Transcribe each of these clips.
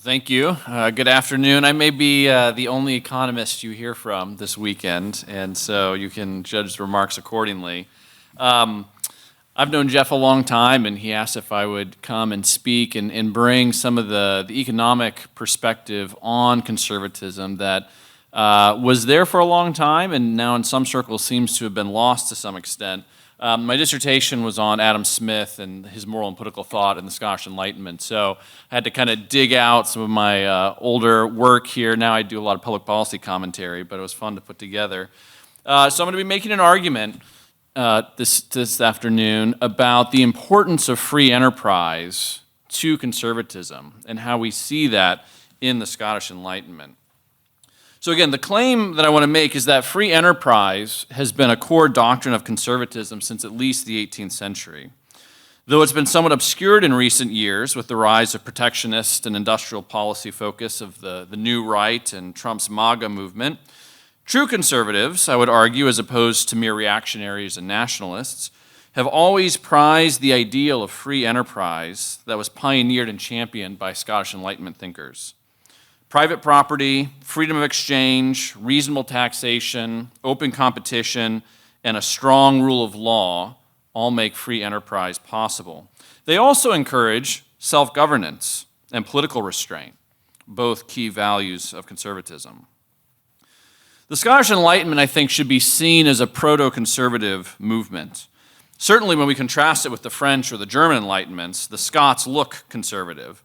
Thank you. Good afternoon. I may be the only economist you hear from this weekend, and so you can judge the remarks accordingly. I've known Jeff a long time, and he asked if I would come and speak and bring some of the economic perspective on conservatism that was there for a long time and now in some circles seems to have been lost to some extent. My dissertation was on Adam Smith and his moral and political thought in the Scottish Enlightenment, so I had to kind of dig out some of my older work here. Now I do a lot of public policy commentary, but it was fun to put together. So I'm going to be making an argument this afternoon about the importance of free enterprise to conservatism and how we see that in the Scottish Enlightenment. So again, the claim that I want to make is that free enterprise has been a core doctrine of conservatism since at least the 18th century. Though it's been somewhat obscured in recent years with the rise of protectionist and industrial policy focus of the New Right and Trump's MAGA movement, true conservatives, I would argue, as opposed to mere reactionaries and nationalists, have always prized the ideal of free enterprise that was pioneered and championed by Scottish Enlightenment thinkers. Private property, freedom of exchange, reasonable taxation, open competition, and a strong rule of law all make free enterprise possible. They also encourage self-governance and political restraint, both key values of conservatism. The Scottish Enlightenment, I think, should be seen as a proto-conservative movement. Certainly when we contrast it with the French or the German Enlightenments, the Scots look conservative.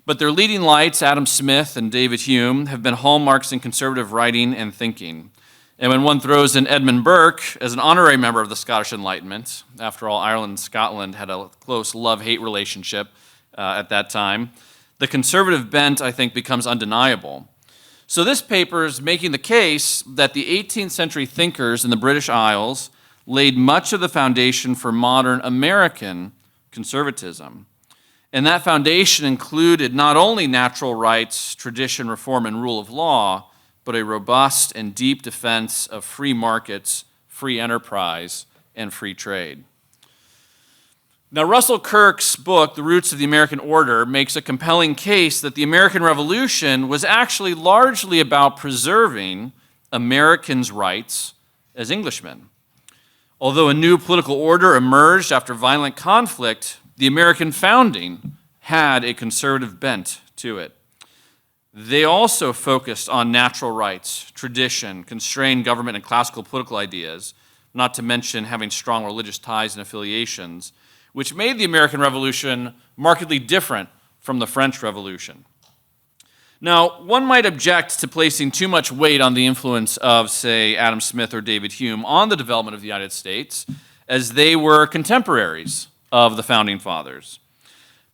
But their leading lights, Adam Smith and David Hume, have been hallmarks in conservative writing and thinking. And when one throws in Edmund Burke as an honorary member of the Scottish Enlightenment, after all, Ireland and Scotland had a close love-hate relationship at that time, the conservative bent, I think, becomes undeniable. So this paper is making the case that the 18th century thinkers in the British Isles laid much of the foundation for modern American conservatism. And that foundation included not only natural rights, tradition, reform, and rule of law, but a robust and deep defense of free markets, free enterprise, and free trade. Now, Russell Kirk's book, The Roots of the American Order, makes a compelling case that the American Revolution was actually largely about preserving Americans' rights as Englishmen. Although a new political order emerged after violent conflict, the American founding had a conservative bent to it. They also focused on natural rights, tradition, constrained government and classical political ideas, not to mention having strong religious ties and affiliations, which made the American Revolution markedly different from the French Revolution. Now, one might object to placing too much weight on the influence of, say, Adam Smith or David Hume on the development of the United States, as they were contemporaries of the Founding Fathers.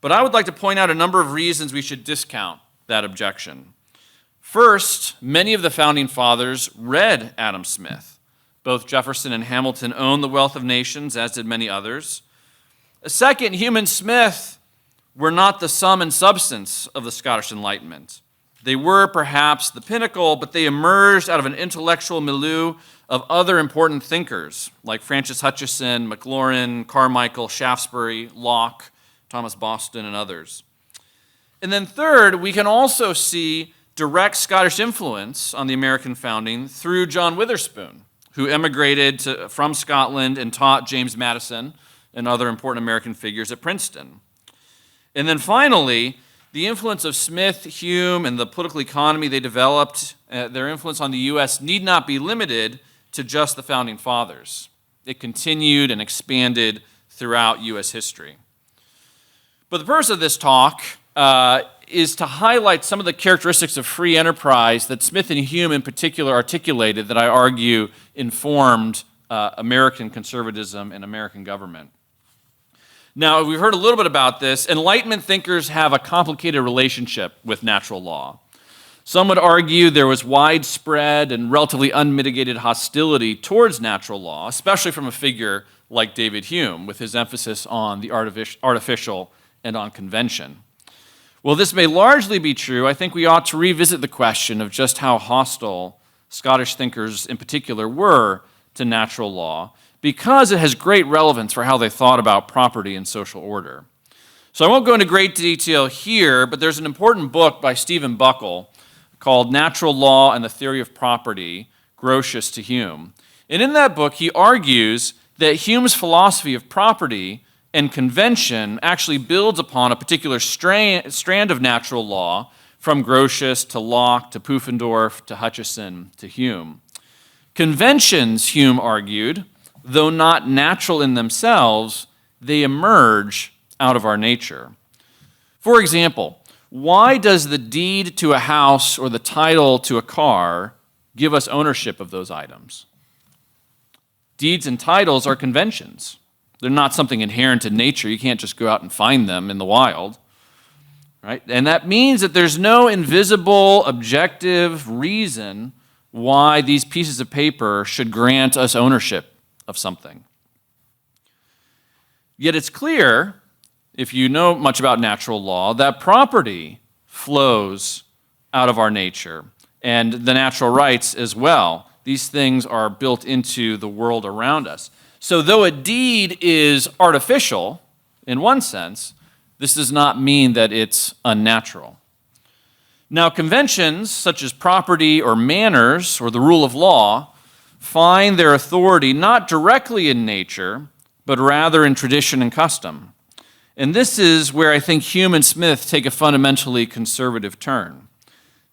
But I would like to point out a number of reasons we should discount that objection. First, many of the Founding Fathers read Adam Smith. Both Jefferson and Hamilton owned The Wealth of Nations, as did many others. Second, Hume and Smith were not the sum and substance of the Scottish Enlightenment. They were perhaps the pinnacle, but they emerged out of an intellectual milieu of other important thinkers like Francis Hutcheson, Maclaurin, Carmichael, Shaftesbury, Locke, Thomas Boston, and others. And then third, we can also see direct Scottish influence on the American founding through John Witherspoon, who emigrated from Scotland and taught James Madison and other important American figures at Princeton. And then finally, the influence of Smith, Hume, and the political economy they developed, their influence on the U.S. need not be limited to just the Founding Fathers. It continued and expanded throughout U.S. history. But the purpose of this talk is to highlight some of the characteristics of free enterprise that Smith and Hume in particular articulated that I argue informed American conservatism and American government. Now, we've heard a little bit about this. Enlightenment thinkers have a complicated relationship with natural law. Some would argue there was widespread and relatively unmitigated hostility towards natural law, especially from a figure like David Hume, with his emphasis on the artificial and on convention. While this may largely be true, I think we ought to revisit the question of just how hostile Scottish thinkers in particular were to natural law, because it has great relevance for how they thought about property and social order. So I won't go into great detail here, but there's an important book by Stephen Buckle called Natural Law and the Theory of Property, Grotius to Hume. And in that book, he argues that Hume's philosophy of property and convention actually builds upon a particular strand of natural law, from Grotius to Locke to Pufendorf to Hutcheson to Hume. Conventions, Hume argued, though not natural in themselves, they emerge out of our nature. For example, why does the deed to a house or the title to a car give us ownership of those items? Deeds and titles are conventions. They're not something inherent in nature. You can't just go out and find them in the wild. Right? And that means that there's no invisible, objective reason why these pieces of paper should grant us ownership of something. Yet it's clear, if you know much about natural law, that property flows out of our nature, and the natural rights as well. These things are built into the world around us. So though a deed is artificial, in one sense, this does not mean that it's unnatural. Now, conventions such as property or manners or the rule of law find their authority not directly in nature, but rather in tradition and custom. And this is where I think Hume and Smith take a fundamentally conservative turn.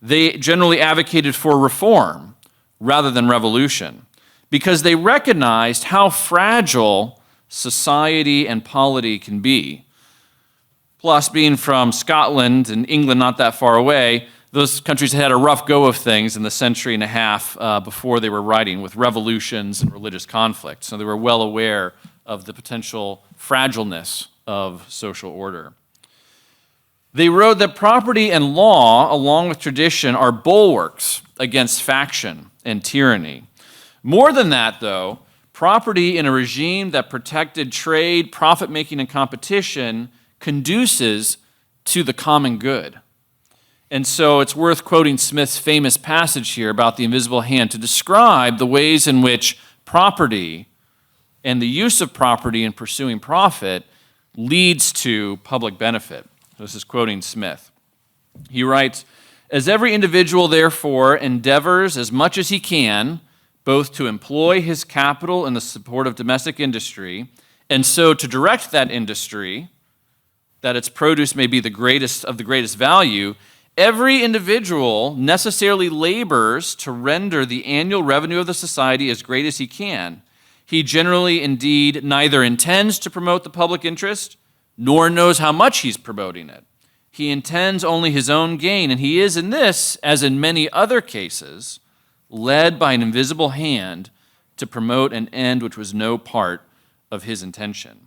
They generally advocated for reform rather than revolution because they recognized how fragile society and polity can be. Plus, being from Scotland and England not that far away, those countries had a rough go of things in the century and a half before they were writing, with revolutions and religious conflict. So they were well aware of the potential fragileness of social order. They wrote that property and law, along with tradition, are bulwarks against faction and tyranny. More than that, though, property in a regime that protected trade, profit-making, and competition conduces to the common good. And so it's worth quoting Smith's famous passage here about the invisible hand to describe the ways in which property and the use of property in pursuing profit leads to public benefit. This is quoting Smith. He writes, "As every individual, therefore, endeavors as much as he can both to employ his capital in the support of domestic industry and so to direct that industry that its produce may be the greatest value, every individual necessarily labors to render the annual revenue of the society as great as he can. He generally, indeed, neither intends to promote the public interest, nor knows how much he's promoting it. He intends only his own gain, and he is in this, as in many other cases, led by an invisible hand to promote an end which was no part of his intention."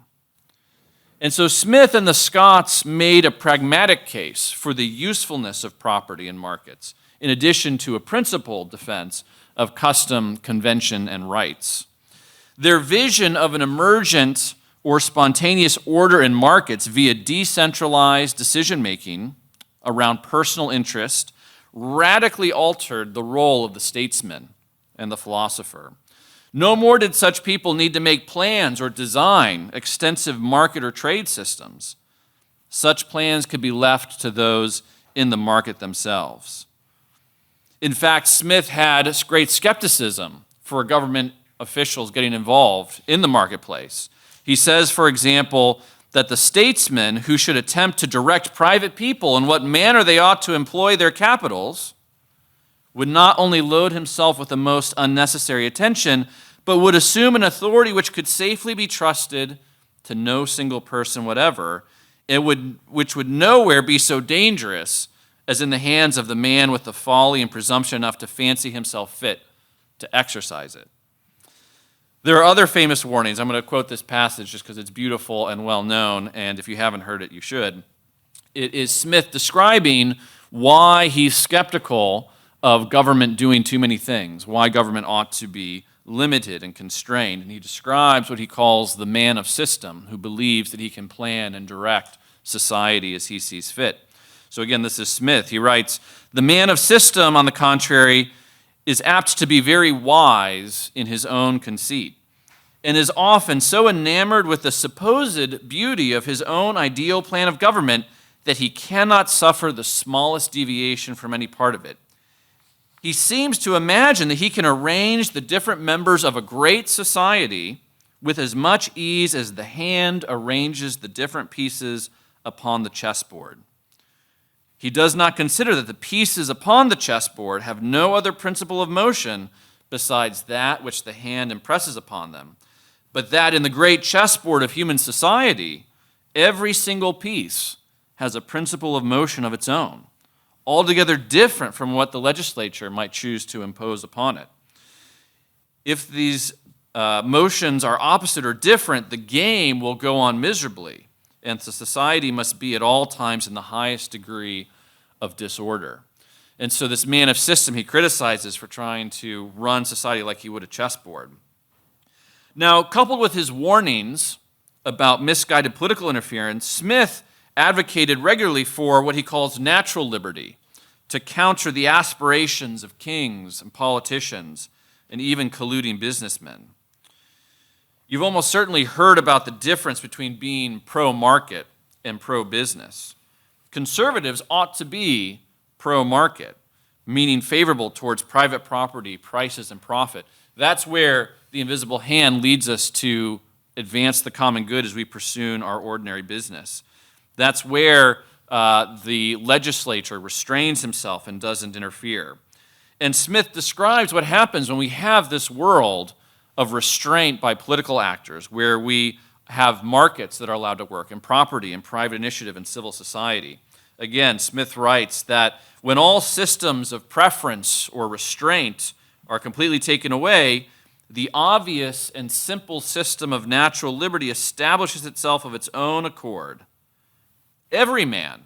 And so Smith and the Scots made a pragmatic case for the usefulness of property in markets, in addition to a principled defense of custom, convention, and rights. Their vision of an emergent or spontaneous order in markets via decentralized decision-making around personal interest radically altered the role of the statesman and the philosopher. No more did such people need to make plans or design extensive market or trade systems. Such plans could be left to those in the market themselves. In fact, Smith had great skepticism for government officials getting involved in the marketplace. He says, for example, that the statesman who should attempt to direct private people in what manner they ought to employ their capitals would not only load himself with the most unnecessary attention, but would assume an authority which could safely be trusted to no single person whatever, which would nowhere be so dangerous as in the hands of the man with the folly and presumption enough to fancy himself fit to exercise it. There are other famous warnings. I'm going to quote this passage just because it's beautiful and well known, and if you haven't heard it, you should. It is Smith describing why he's skeptical of government doing too many things, why government ought to be limited and constrained. And he describes what he calls the man of system, who believes that he can plan and direct society as he sees fit. So again, this is Smith. He writes, "The man of system, on the contrary, is apt to be very wise in his own conceit, and is often so enamored with the supposed beauty of his own ideal plan of government that he cannot suffer the smallest deviation from any part of it. He seems to imagine that he can arrange the different members of a great society with as much ease as the hand arranges the different pieces upon the chessboard. He does not consider that the pieces upon the chessboard have no other principle of motion besides that which the hand impresses upon them, but that in the great chessboard of human society, every single piece has a principle of motion of its own, altogether different from what the legislature might choose to impose upon it. If these motions are opposite or different, the game will go on miserably, and the society must be at all times in the highest degree of disorder. And so this man of system he criticizes for trying to run society like he would a chessboard. Now, coupled with his warnings about misguided political interference, Smith advocated regularly for what he calls natural liberty, to counter the aspirations of kings and politicians and even colluding businessmen. You've almost certainly heard about the difference between being pro-market and pro-business. Conservatives ought to be pro-market, meaning favorable towards private property, prices, and profit. That's where the invisible hand leads us to advance the common good as we pursue our ordinary business. That's where the legislature restrains himself and doesn't interfere. And Smith describes what happens when we have this world of restraint by political actors, where we have markets that are allowed to work, and property and private initiative and civil society. Again, Smith writes that when all systems of preference or restraint are completely taken away, the obvious and simple system of natural liberty establishes itself of its own accord. Every man,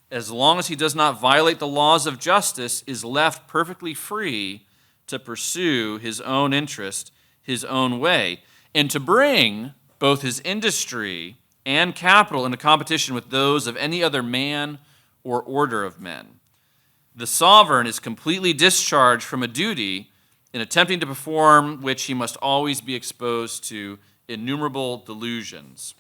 as long as he does not violate the laws of justice, is left perfectly free to pursue his own interest, his own way, and to bring both his industry and capital into competition with those of any other man or order of men. The sovereign is completely discharged from a duty in attempting to perform which he must always be exposed to innumerable delusions.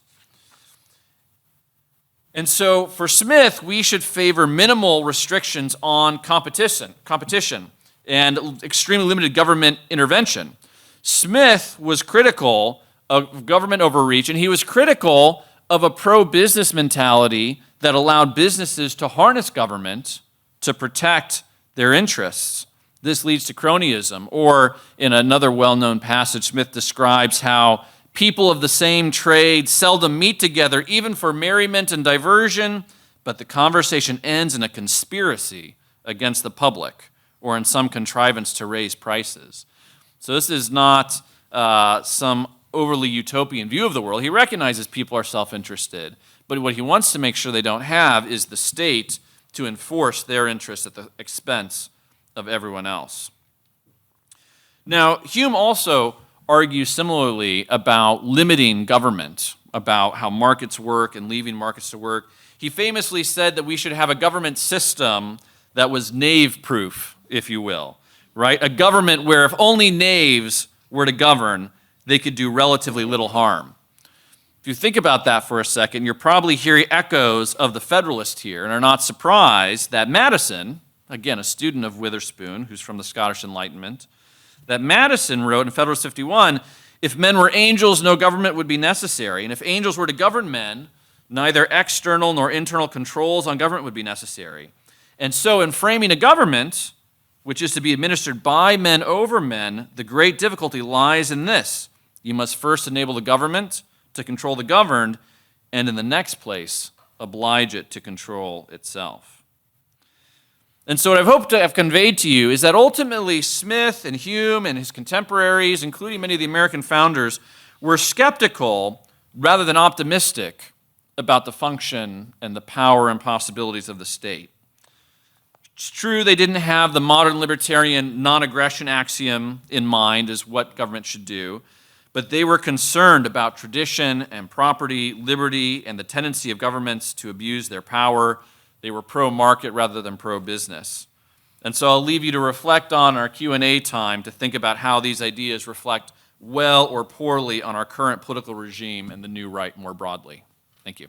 And so for Smith, we should favor minimal restrictions on competition and extremely limited government intervention. Smith was critical of government overreach, and he was critical of a pro-business mentality that allowed businesses to harness government to protect their interests. This leads to cronyism, or in another well-known passage, Smith describes how people of the same trade seldom meet together, even for merriment and diversion, but the conversation ends in a conspiracy against the public or in some contrivance to raise prices. So this is not some overly utopian view of the world. He recognizes people are self-interested, but what he wants to make sure they don't have is the state to enforce their interests at the expense of everyone else. Now, Hume also argues similarly about limiting government, about how markets work and leaving markets to work. He famously said that we should have a government system that was knave-proof, if you will, right? A government where if only knaves were to govern, they could do relatively little harm. If you think about that for a second, you're probably hearing echoes of the Federalist here and are not surprised that Madison, again, a student of Witherspoon, who's from the Scottish Enlightenment, that Madison wrote in Federalist 51, if men were angels, no government would be necessary. And if angels were to govern men, neither external nor internal controls on government would be necessary. And so in framing a government, which is to be administered by men over men, the great difficulty lies in this. You must first enable the government to control the governed, and in the next place, oblige it to control itself. And so what I've hoped to have conveyed to you is that ultimately Smith and Hume and his contemporaries, including many of the American founders, were skeptical rather than optimistic about the function and the power and possibilities of the state. It's true they didn't have the modern libertarian non-aggression axiom in mind as what government should do, but they were concerned about tradition and property, liberty, and the tendency of governments to abuse their power. They were pro-market rather than pro-business. And so I'll leave you to reflect on our Q&A time to think about how these ideas reflect well or poorly on our current political regime and the new right more broadly. Thank you.